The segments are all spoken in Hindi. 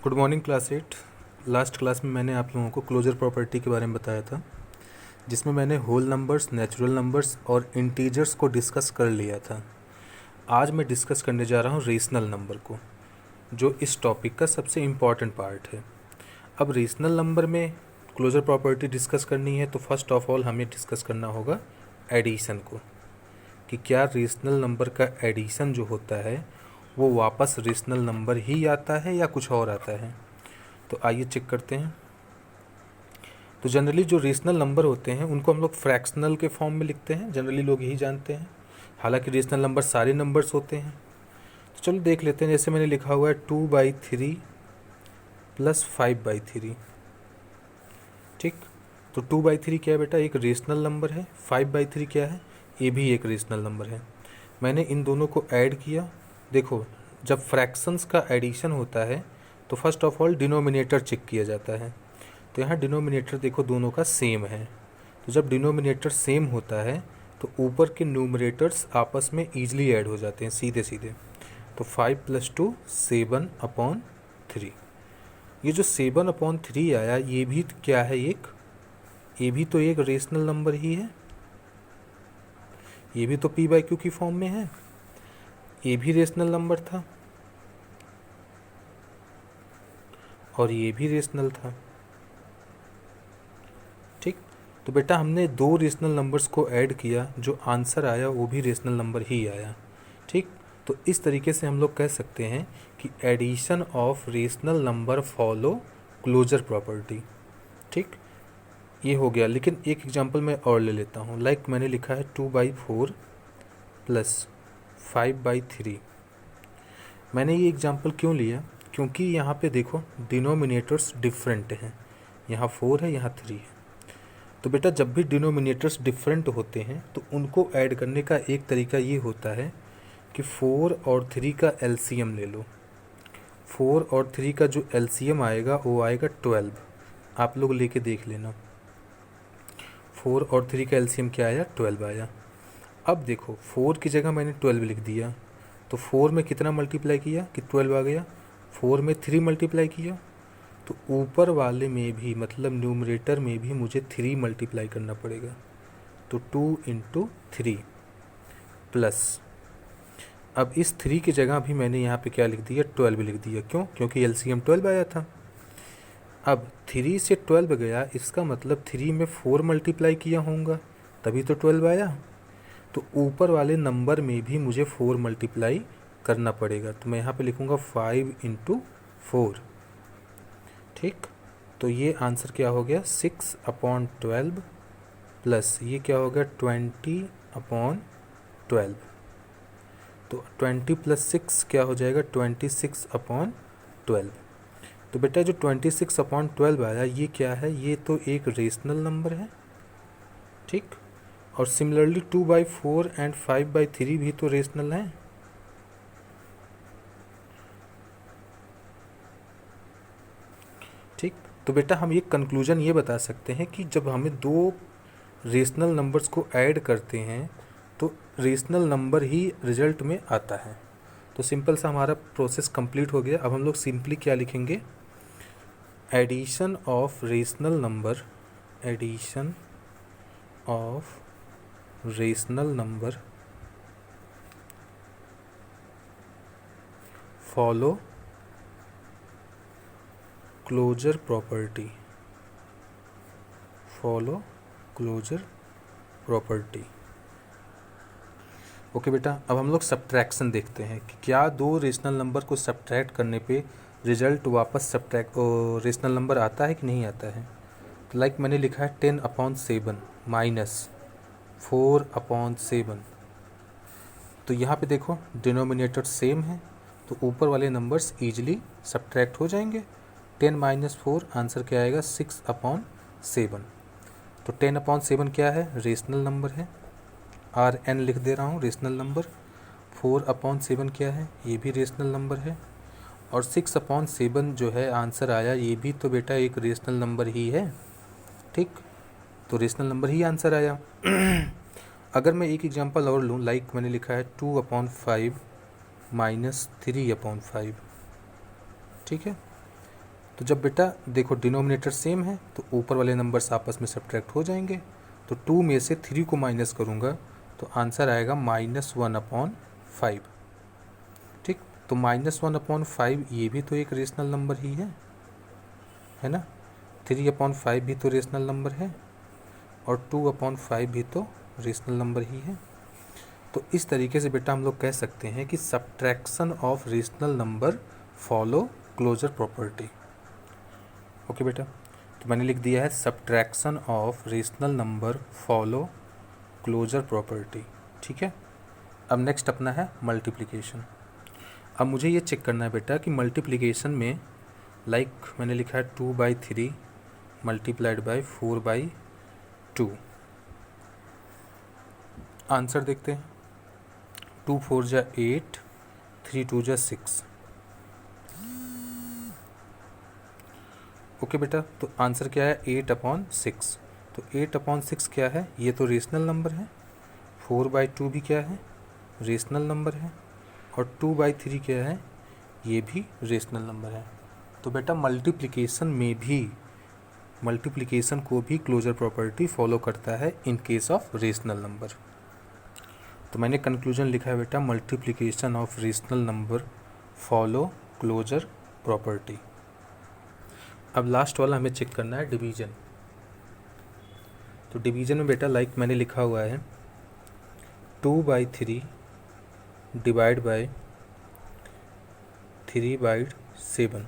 Good morning class 8। Last class में मैंने आप लोगों को क्लोजर प्रॉपर्टी के बारे में बताया था, जिसमें मैंने होल नंबर्स, नेचुरल नंबर्स और इंटीजर्स को डिस्कस कर लिया था। आज मैं डिस्कस करने जा रहा हूँ रेशनल नंबर को, जो इस टॉपिक का सबसे इम्पॉर्टेंट पार्ट है। अब रेशनल नंबर में क्लोजर प्रॉपर्टी डिस्कस करनी है तो फर्स्ट ऑफ ऑल हमें डिस्कस करना होगा एडिशन को, कि क्या रेशनल नंबर का एडिशन जो होता है वो वापस रेशनल नंबर ही आता है या कुछ और आता है। तो आइए चेक करते हैं। तो जनरली जो रेशनल नंबर होते हैं उनको हम लोग फ्रैक्शनल के फॉर्म में लिखते हैं, जनरली लोग यही जानते हैं। हालांकि रेशनल नंबर सारे नंबर्स होते हैं। तो चलो देख लेते हैं। जैसे मैंने लिखा हुआ है 2/3 + 5/3। ठीक, तो 2/3 क्या है बेटा? एक रेशनल नंबर है। 5/3 क्या है? ये भी एक रेशनल नंबर है। मैंने इन दोनों को ऐड किया। देखो, जब फ्रैक्शंस का एडिशन होता है तो first of all denominator check किया जाता है। तो यहाँ डिनोमिनेटर देखो दोनों का सेम है। तो जब डिनोमिनेटर सेम होता है तो ऊपर के न्यूमरेटर्स आपस में ईजिली ऐड हो जाते हैं, सीधे सीधे। तो 5 + 2 7/3। ये जो 7/3 आया, ये भी क्या है? ये भी तो एक रेशनल नंबर ही है। ये भी तो p/q की फॉर्म में है। ये भी रेशनल नंबर था और ये भी रेशनल था। ठीक, तो बेटा हमने दो रेशनल नंबर्स को ऐड किया, जो आंसर आया वो भी रेशनल नंबर ही आया। ठीक, तो इस तरीके से हम लोग कह सकते हैं कि addition of rational number follow closure property. ठीक, ये हो गया। लेकिन एक एग्जांपल मैं और ले लेता हूँ। लाइक मैंने लिखा है 2/4 + 5/3। मैंने ये एग्जांपल क्यों लिया? क्योंकि यहाँ पे देखो डिनोमिनेटर्स डिफरेंट हैं। यहाँ 4 है, यहाँ 3 है। तो बेटा जब भी डिनोमिनेटर्स डिफरेंट होते हैं तो उनको ऐड करने का एक तरीका ये होता है कि 4 और 3 का एलसीएम ले लो। 4 और 3 का जो एलसीएम आएगा वो आएगा 12। आप लोग लेके देख लेना। 4 और 3 का एलसीएम क्या आया? 12 आया। अब देखो 4 की जगह मैंने 12 लिख दिया, तो 4 में कितना मल्टीप्लाई किया कि 12 आ गया? 4 में 3 मल्टीप्लाई किया, तो ऊपर वाले में भी मतलब न्यूमरेटर में भी मुझे 3 मल्टीप्लाई करना पड़ेगा। तो 2 × 3 प्लस, अब इस 3 की जगह भी मैंने यहाँ पे क्या लिख दिया? 12 लिख दिया। क्यों? क्योंकि एलसीएम 12 आया था। अब 3 से 12 गया, इसका मतलब 3 में 4 मल्टीप्लाई किया होगा, तभी तो 12 आया। तो ऊपर वाले नंबर में भी मुझे 4 मल्टीप्लाई करना पड़ेगा। तो मैं यहाँ पे लिखूँगा 5 × 4। ठीक, तो ये आंसर क्या हो गया? 6/12 प्लस ये क्या हो गया? 20/12। तो 20 + 6 क्या हो जाएगा? 26/12। तो बेटा जो 26/12 आया, ये क्या है? ये तो एक रेशनल नंबर है। ठीक, और सिमिलरली 2/4 एंड 5/3 भी तो रेशनल है। ठीक, तो बेटा हम ये कंक्लूजन ये बता सकते हैं कि जब हमें दो रेशनल नंबर्स को ऐड करते हैं तो रेशनल नंबर ही रिजल्ट में आता है। तो सिंपल सा हमारा प्रोसेस कंप्लीट हो गया। अब हम लोग सिंपली क्या लिखेंगे? Addition of rational number, addition of rational number follow closure property, follow closure property. Okay बेटा, अब हम लोग सब्ट्रैक्शन देखते हैं कि क्या दो रेशनल नंबर को सब्ट्रैक्ट करने पे रिजल्ट वापस रेशनल नंबर आता है कि नहीं आता है। तो लाइक मैंने लिखा है 10/7 - 4/7। तो यहाँ पे देखो डिनोमिनेटर सेम है, तो ऊपर वाले नंबर्स ईजिली सब्ट्रैक्ट हो जाएंगे। 10 - 4 आंसर क्या आएगा? 6/7। तो 10/7 क्या है? रेशनल नंबर है। Rn लिख दे रहा हूँ, रेशनल नंबर। 4/7 क्या है? ये भी रेशनल नंबर है। और 6/7 जो है आंसर आया, ये भी तो बेटा एक रेशनल नंबर ही है। ठीक, तो रेशनल नंबर ही आंसर आया। अगर मैं एक एग्जांपल और लूँ, लाइक मैंने लिखा है 2/5 - 3/5। ठीक है, तो जब बेटा देखो डिनोमिनेटर सेम है तो ऊपर वाले नंबर्स आपस में सब्ट्रैक्ट हो जाएंगे। तो 2 में से 3 को माइनस करूँगा तो आंसर आएगा -1/5। ठीक, तो -1/5 ये भी तो एक रेशनल नंबर ही है ना। 3/5 भी तो रेशनल नंबर है और 2/5 भी तो रेशनल नंबर ही है। तो इस तरीके से बेटा हम लोग कह सकते हैं कि subtraction of rational number follow closure property. Okay बेटा, तो मैंने लिख दिया है subtraction of rational number follow closure property. ठीक है, अब नेक्स्ट अपना है मल्टीप्लिकेशन। अब मुझे ये चेक करना है बेटा कि मल्टीप्लिकेशन में मैंने लिखा है 2/3 मल्टीप्लाइड बाई 4/2। आंसर देखते हैं। 2 4 जा 8, 3 2 जा 6। ओके बेटा, तो आंसर क्या है 8/6। तो 8/6 क्या है, ये तो रेशनल नंबर है। 4/2 भी क्या है, रेशनल नंबर है। और 2/3 क्या है, ये भी रेशनल नंबर है। तो बेटा मल्टीप्लिकेशन को भी क्लोजर प्रॉपर्टी फॉलो करता है in case of rational number. तो मैंने कंक्लूजन लिखा है बेटा multiplication of rational number follow closure property. अब लास्ट वाला हमें चेक करना है डिवीजन। तो डिवीजन में बेटा मैंने लिखा हुआ है 2/3 डिवाइड बाय 3/7।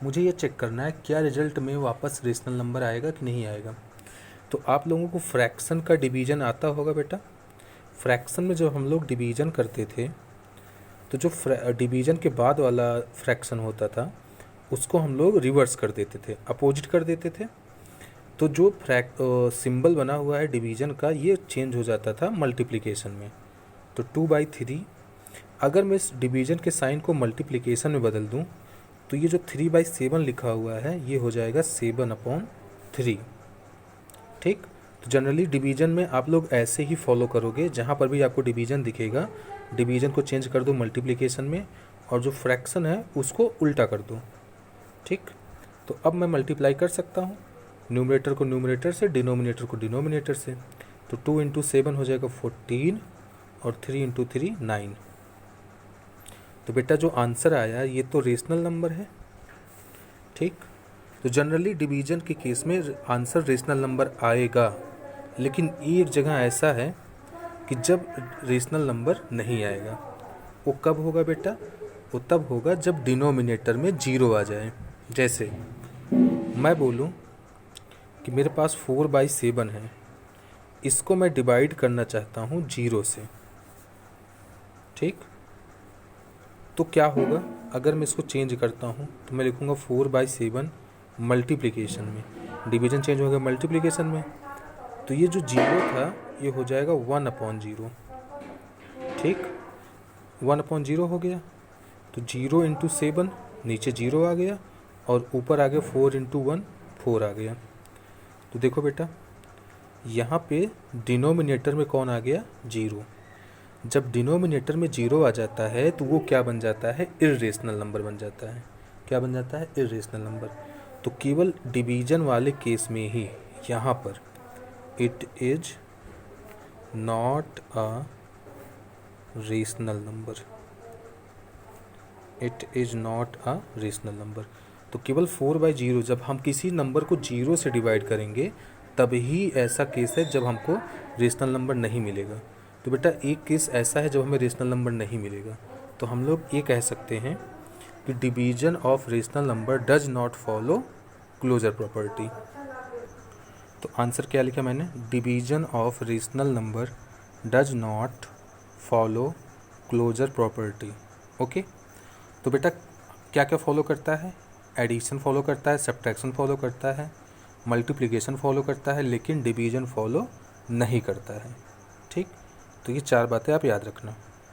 मुझे ये चेक करना है क्या रिजल्ट में वापस रेशनल नंबर आएगा कि नहीं आएगा। तो आप लोगों को फ्रैक्शन का डिवीजन आता होगा बेटा। फ्रैक्शन में जब हम लोग डिवीजन करते थे तो जो डिवीजन के बाद वाला फ्रैक्शन होता था उसको हम लोग रिवर्स कर देते थे, अपोजिट कर देते थे। तो जो सिंबल बना हुआ है डिवीजन का ये चेंज हो जाता था मल्टीप्लिकेशन में। तो 2/3 अगर मैं इस डिवीजन के साइन को मल्टीप्लिकेशन में बदल दूं तो ये जो 3/7 लिखा हुआ है ये हो जाएगा 7/3। ठीक, तो जनरली डिवीजन में आप लोग ऐसे ही फॉलो करोगे, जहाँ पर भी आपको डिवीजन दिखेगा डिवीजन को चेंज कर दो मल्टीप्लिकेशन में और जो फ्रैक्शन है उसको उल्टा कर दो। ठीक, तो अब मैं मल्टीप्लाई कर सकता हूँ न्यूमरेटर को न्यूमरेटर से, डिनोमिनेटर को डिनोमिनेटर से। तो 2 × 7 हो जाएगा 14 और 3 × 3 9। तो बेटा जो आंसर आया ये तो रेशनल नंबर है। ठीक, तो जनरली डिवीजन के केस में आंसर रेशनल नंबर आएगा, लेकिन एक जगह ऐसा है कि जब रेशनल नंबर नहीं आएगा। वो कब होगा बेटा, वो तब होगा जब डिनोमिनेटर में 0 आ जाए। जैसे मैं बोलूं कि मेरे पास 4/7 है, इसको मैं डिवाइड करना चाहता हूं 0 से। ठीक, तो क्या होगा अगर मैं इसको चेंज करता हूं तो मैं लिखूंगा 4/7 मल्टीप्लिकेशन में, डिवीजन चेंज हो गया मल्टीप्लिकेशन में। तो ये जो 0 था ये हो जाएगा 1/0। ठीक, 1/0 हो गया। तो 0 × 7 नीचे 0 आ गया और ऊपर आ गया 4 × 1 4 आ गया। तो देखो बेटा यहाँ पे डिनोमिनेटर में कौन आ गया, 0। जब डिनोमिनेटर में 0 आ जाता है तो वो क्या बन जाता है, इर्रेशनल नंबर बन जाता है। क्या बन जाता है, इर्रेशनल नंबर। तो केवल डिवीजन वाले केस में ही यहाँ पर it is not a rational number, it is not a rational number. तो केवल 4/0 जब हम किसी नंबर को 0 से डिवाइड करेंगे तभी ऐसा केस है जब हमको रेशनल नंबर नहीं मिलेगा। तो बेटा एक केस ऐसा है जब हमें रेशनल नंबर नहीं मिलेगा। तो हम लोग ये कह सकते हैं कि division of rational number does not follow closure property. तो आंसर क्या लिखा मैंने, division of rational number does not follow closure property. Okay, तो बेटा क्या क्या फॉलो करता है, एडिशन फॉलो करता है, सब्ट्रैक्शन फॉलो करता है, मल्टीप्लिकेशन फॉलो करता है, लेकिन डिवीजन फॉलो नहीं करता है। ठीक, तो ये 4 बातें आप याद रखना।